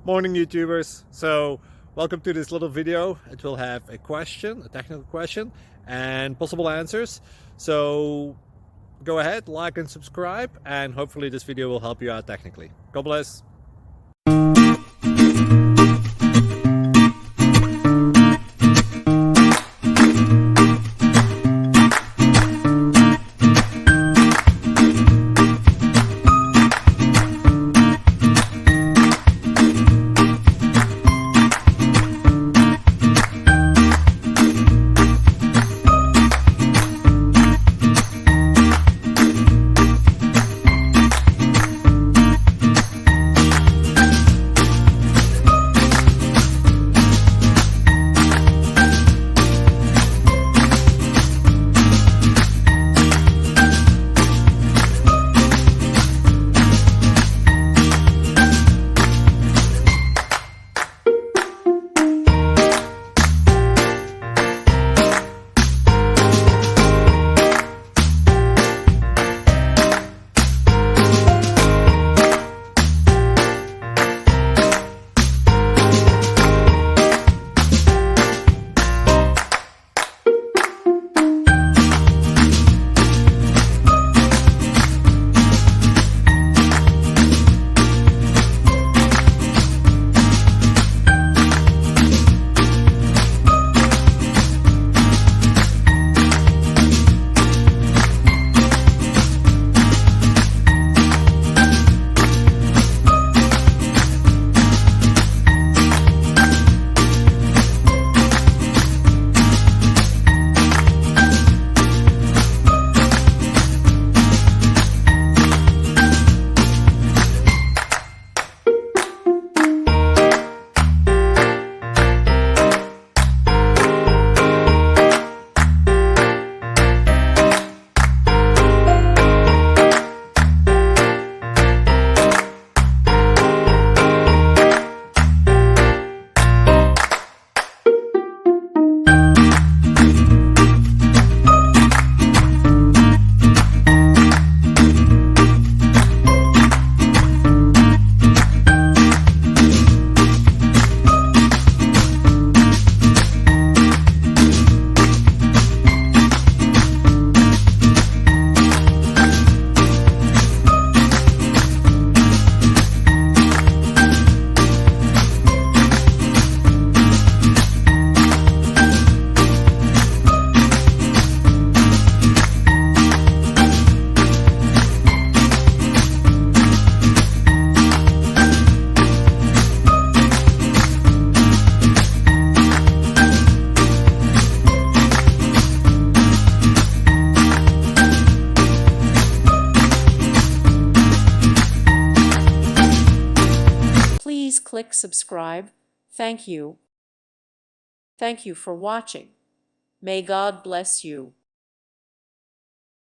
Morning YouTubers. So welcome to this little video. It will have a question, a technical question, and possible answers. So go ahead, like and subscribe, and hopefully this video will help you out technically. God bless. Please click subscribe. Thank you. Thank you for watching. May God bless you.